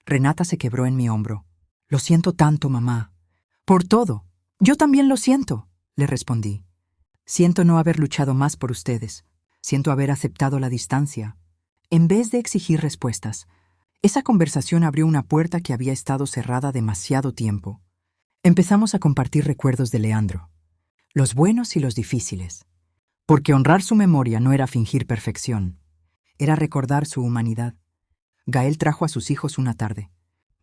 Renata se quebró en mi hombro. Lo siento tanto, mamá. Por todo. Yo también lo siento, le respondí. Siento no haber luchado más por ustedes. Siento haber aceptado la distancia. En vez de exigir respuestas, esa conversación abrió una puerta que había estado cerrada demasiado tiempo. Empezamos a compartir recuerdos de Leandro, los buenos y los difíciles, porque honrar su memoria no era fingir perfección, era recordar su humanidad. Gael trajo a sus hijos una tarde,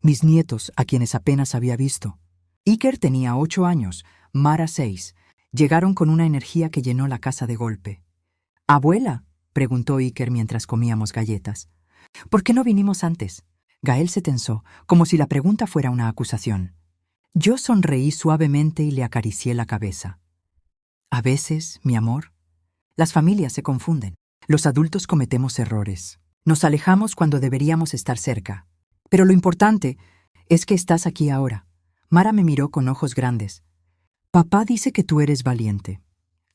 mis nietos, a quienes apenas había visto. Iker tenía 8 años, Mara 6. Llegaron con una energía que llenó la casa de golpe. «Abuela», preguntó Iker mientras comíamos galletas, «¿por qué no vinimos antes?» Gael se tensó, como si la pregunta fuera una acusación. Yo sonreí suavemente y le acaricié la cabeza. A veces, mi amor, las familias se confunden. Los adultos cometemos errores. Nos alejamos cuando deberíamos estar cerca. Pero lo importante es que estás aquí ahora. Mara me miró con ojos grandes. Papá dice que tú eres valiente.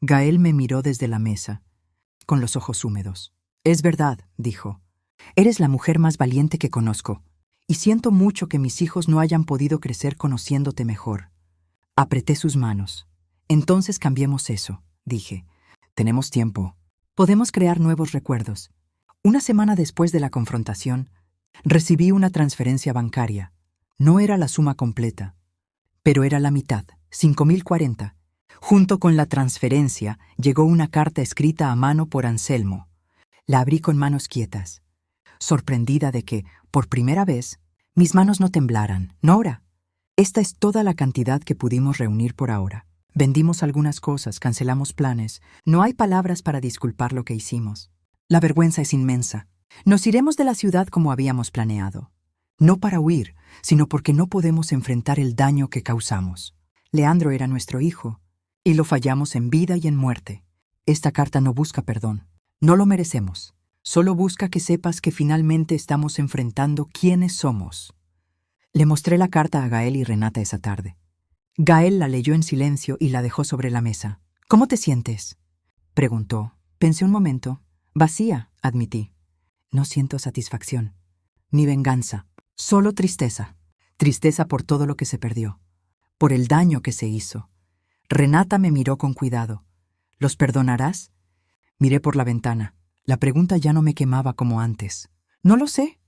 Gael me miró desde la mesa, con los ojos húmedos. Es verdad, dijo. Eres la mujer más valiente que conozco, y siento mucho que mis hijos no hayan podido crecer conociéndote mejor. Apreté sus manos. Entonces cambiemos eso, dije. Tenemos tiempo. Podemos crear nuevos recuerdos. Una semana después de la confrontación, recibí una transferencia bancaria. No era la suma completa, pero era la mitad, 5.040. Junto con la transferencia llegó una carta escrita a mano por Anselmo. La abrí con manos quietas, sorprendida de que, por primera vez, mis manos no temblaran. Nora, esta es toda la cantidad que pudimos reunir por ahora. Vendimos algunas cosas, cancelamos planes. No hay palabras para disculpar lo que hicimos. La vergüenza es inmensa. Nos iremos de la ciudad como habíamos planeado. No para huir, sino porque no podemos enfrentar el daño que causamos. Leandro era nuestro hijo, y lo fallamos en vida y en muerte. Esta carta no busca perdón. No lo merecemos. Solo busca que sepas que finalmente estamos enfrentando quiénes somos. Le mostré la carta a Gael y Renata esa tarde. Gael la leyó en silencio y la dejó sobre la mesa. ¿Cómo te sientes?, preguntó. Pensé un momento. Vacía, admití. No siento satisfacción, ni venganza, solo tristeza. Tristeza por todo lo que se perdió, por el daño que se hizo. Renata me miró con cuidado. ¿Los perdonarás? Miré por la ventana. La pregunta ya no me quemaba como antes. No lo sé.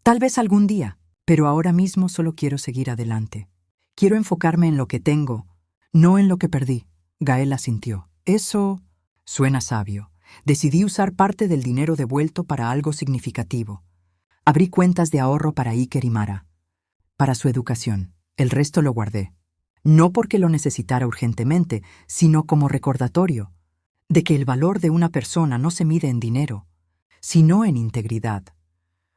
Tal vez algún día, pero ahora mismo solo quiero seguir adelante. Quiero enfocarme en lo que tengo, no en lo que perdí. Gael asintió. Eso suena sabio. Decidí usar parte del dinero devuelto para algo significativo. Abrí cuentas de ahorro para Iker y Mara, para su educación. El resto lo guardé. No porque lo necesitara urgentemente, sino como recordatorio de que el valor de una persona no se mide en dinero, sino en integridad.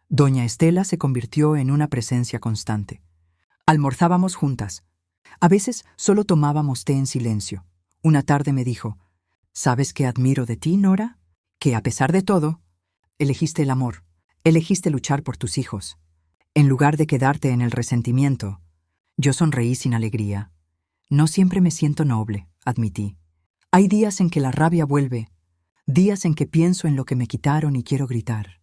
Doña Estela se convirtió en una presencia constante. Almorzábamos juntas. A veces solo tomábamos té en silencio. Una tarde me dijo, ¿sabes qué admiro de ti, Nora? Que a pesar de todo, elegiste el amor, elegiste luchar por tus hijos. En lugar de quedarte en el resentimiento. Yo sonreí sin alegría. No siempre me siento noble, admití. Hay días en que la rabia vuelve, días en que pienso en lo que me quitaron y quiero gritar.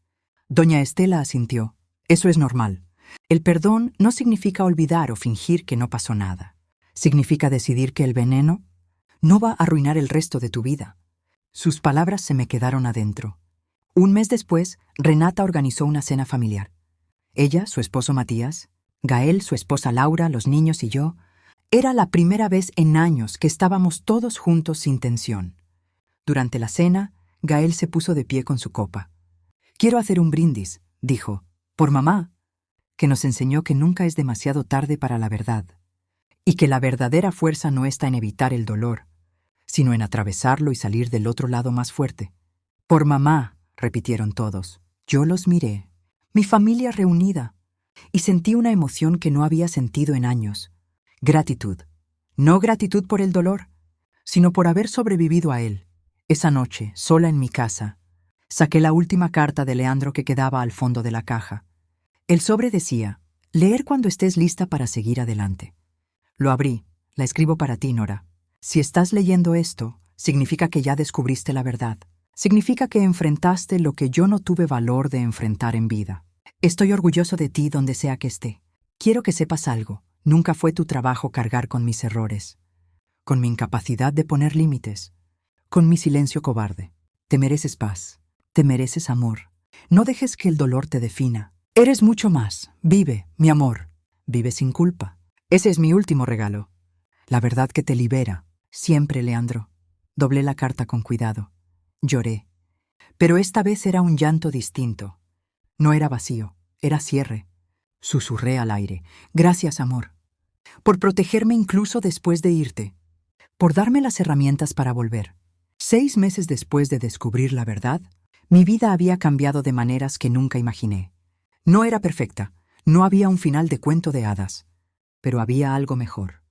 Doña Estela asintió. Eso es normal. El perdón no significa olvidar o fingir que no pasó nada. Significa decidir que el veneno no va a arruinar el resto de tu vida. Sus palabras se me quedaron adentro. Un mes después, Renata organizó una cena familiar. Ella, su esposo Matías, Gael, su esposa Laura, los niños y yo. Era la primera vez en años que estábamos todos juntos sin tensión. Durante la cena, Gael se puso de pie con su copa. «Quiero hacer un brindis», dijo, «por mamá, que nos enseñó que nunca es demasiado tarde para la verdad, y que la verdadera fuerza no está en evitar el dolor, sino en atravesarlo y salir del otro lado más fuerte». «Por mamá», repitieron todos. Yo los miré, mi familia reunida, y sentí una emoción que no había sentido en años. Gratitud. No gratitud por el dolor, sino por haber sobrevivido a él. Esa noche, sola en mi casa, saqué la última carta de Leandro que quedaba al fondo de la caja. El sobre decía, leer cuando estés lista para seguir adelante. Lo abrí. La escribo para ti, Nora. Si estás leyendo esto, Significa que ya descubriste la verdad. Significa que enfrentaste lo que yo no tuve valor de enfrentar en vida. Estoy orgulloso de ti donde sea que esté. Quiero que sepas algo. Nunca fue tu trabajo cargar con mis errores, con mi incapacidad de poner límites, con mi silencio cobarde. Te mereces paz. Te mereces amor. No dejes que el dolor te defina. Eres mucho más. Vive, mi amor. Vive sin culpa. Ese es mi último regalo. La verdad que te libera. Siempre, Leandro. Doblé la carta con cuidado. Lloré. Pero esta vez era un llanto distinto. No era vacío, era cierre. Susurré al aire. Gracias, amor. Por protegerme incluso después de irte. Por darme las herramientas para volver. 6 meses después de descubrir la verdad, mi vida había cambiado de maneras que nunca imaginé. No era perfecta, no había un final de cuento de hadas, pero había algo mejor.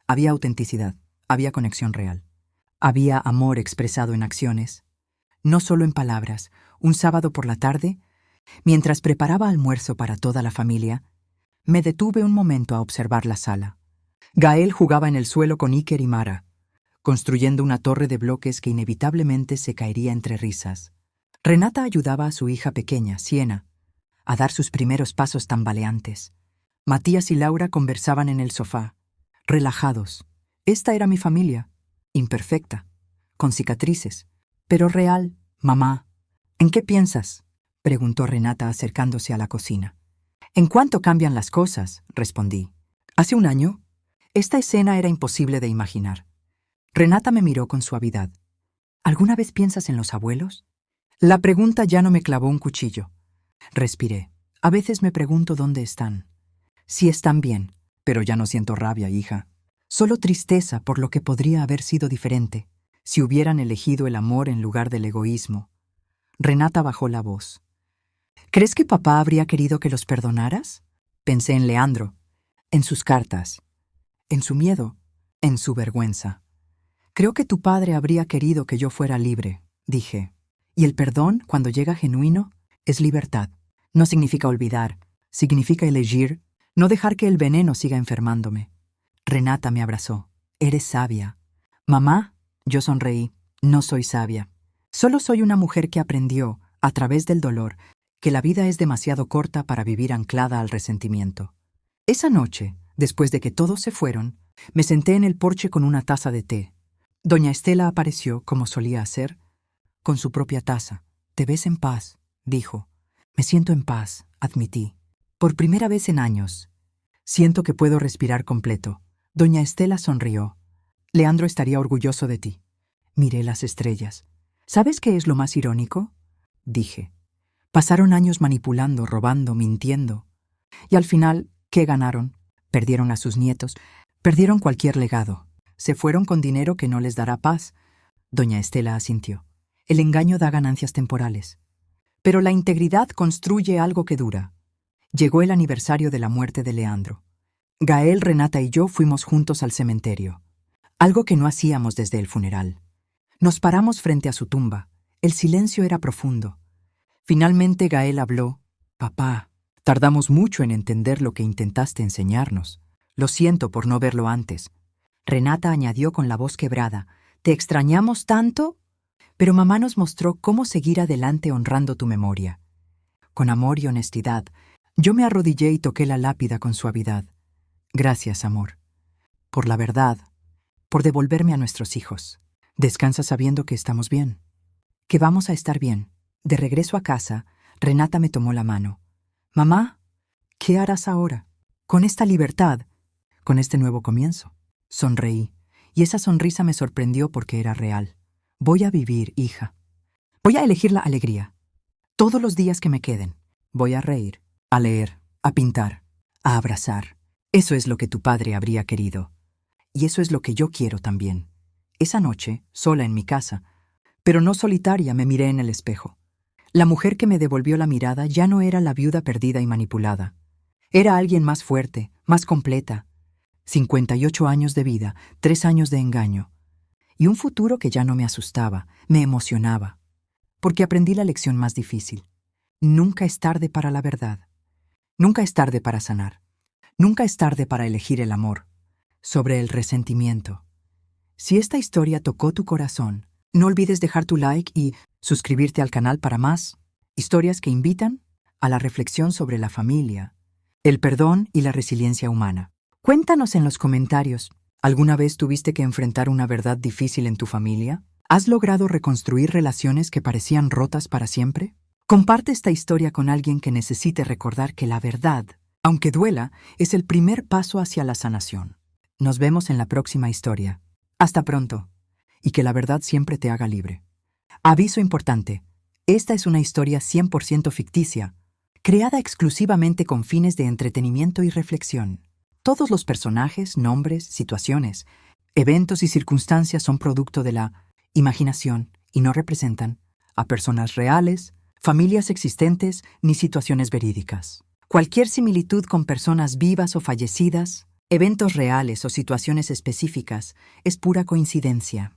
Había autenticidad, había conexión real. Había amor expresado en acciones, no solo en palabras. Un sábado por la tarde, mientras preparaba almuerzo para toda la familia, me detuve un momento a observar la sala. Gael jugaba en el suelo con Iker y Mara, construyendo una torre de bloques que inevitablemente se caería entre risas. Renata ayudaba a su hija pequeña, Siena, a dar sus primeros pasos tambaleantes. Matías y Laura conversaban en el sofá, relajados. Esta era mi familia, imperfecta, con cicatrices, pero real. Mamá, ¿en qué piensas?, preguntó Renata acercándose a la cocina. ¿En cuánto cambian las cosas?, respondí. Hace un año, esta escena era imposible de imaginar. Renata me miró con suavidad. ¿Alguna vez piensas en los abuelos? La pregunta ya no me clavó un cuchillo. Respiré. A veces me pregunto dónde están. Sí están bien, pero ya no siento rabia, hija. Solo tristeza por lo que podría haber sido diferente, si hubieran elegido el amor en lugar del egoísmo. Renata bajó la voz. ¿Crees que papá habría querido que los perdonaras? Pensé en Leandro, en sus cartas, en su miedo, en su vergüenza. Creo que tu padre habría querido que yo fuera libre, dije. Y el perdón, cuando llega genuino, es libertad. No significa olvidar, significa elegir, no dejar que el veneno siga enfermándome. Renata me abrazó. Eres sabia. Mamá, yo sonreí. No soy sabia. Solo soy una mujer que aprendió, a través del dolor, que la vida es demasiado corta para vivir anclada al resentimiento. Esa noche, después de que todos se fueron, me senté en el porche con una taza de té. Doña Estela apareció, como solía hacer, con su propia taza. «Te ves en paz», dijo. «Me siento en paz», admití. Por primera vez en años. Siento que puedo respirar completo. Doña Estela sonrió. «Leandro estaría orgulloso de ti». Miré las estrellas. «¿Sabes qué es lo más irónico?», dije. Pasaron años manipulando, robando, mintiendo. Y al final, ¿qué ganaron? Perdieron a sus nietos, perdieron cualquier legado. Se fueron con dinero que no les dará paz. Doña Estela asintió. El engaño da ganancias temporales. Pero la integridad construye algo que dura. Llegó el aniversario de la muerte de Leandro. Gael, Renata y yo fuimos juntos al cementerio. Algo que no hacíamos desde el funeral. Nos paramos frente a su tumba. El silencio era profundo. Finalmente Gael habló. «Papá, tardamos mucho en entender lo que intentaste enseñarnos. Lo siento por no verlo antes». Renata añadió con la voz quebrada. «¿Te extrañamos tanto?» Pero mamá nos mostró cómo seguir adelante honrando tu memoria. Con amor y honestidad, yo me arrodillé y toqué la lápida con suavidad. Gracias, amor. Por la verdad, por devolverme a nuestros hijos. Descansa sabiendo que estamos bien. Que vamos a estar bien. De regreso a casa, Renata me tomó la mano. Mamá, ¿qué harás ahora? Con esta libertad, con este nuevo comienzo. Sonreí, y esa sonrisa me sorprendió porque era real. Voy a vivir, hija. Voy a elegir la alegría. Todos los días que me queden. Voy a reír, a leer, a pintar, a abrazar. Eso es lo que tu padre habría querido. Y eso es lo que yo quiero también. Esa noche, sola en mi casa, pero no solitaria, me miré en el espejo. La mujer que me devolvió la mirada ya no era la viuda perdida y manipulada. Era alguien más fuerte, más completa. 58 años de vida, 3 años de engaño. Y un futuro que ya no me asustaba, me emocionaba. Porque aprendí la lección más difícil. Nunca es tarde para la verdad. Nunca es tarde para sanar. Nunca es tarde para elegir el amor sobre el resentimiento. Si esta historia tocó tu corazón, no olvides dejar tu like y suscribirte al canal para más historias que invitan a la reflexión sobre la familia, el perdón y la resiliencia humana. Cuéntanos en los comentarios, ¿alguna vez tuviste que enfrentar una verdad difícil en tu familia? ¿Has logrado reconstruir relaciones que parecían rotas para siempre? Comparte esta historia con alguien que necesite recordar que la verdad, aunque duela, es el primer paso hacia la sanación. Nos vemos en la próxima historia. Hasta pronto. Y que la verdad siempre te haga libre. Aviso importante. Esta es una historia 100% ficticia, creada exclusivamente con fines de entretenimiento y reflexión. Todos los personajes, nombres, situaciones, eventos y circunstancias son producto de la imaginación y no representan a personas reales, familias existentes ni situaciones verídicas. Cualquier similitud con personas vivas o fallecidas, eventos reales o situaciones específicas es pura coincidencia.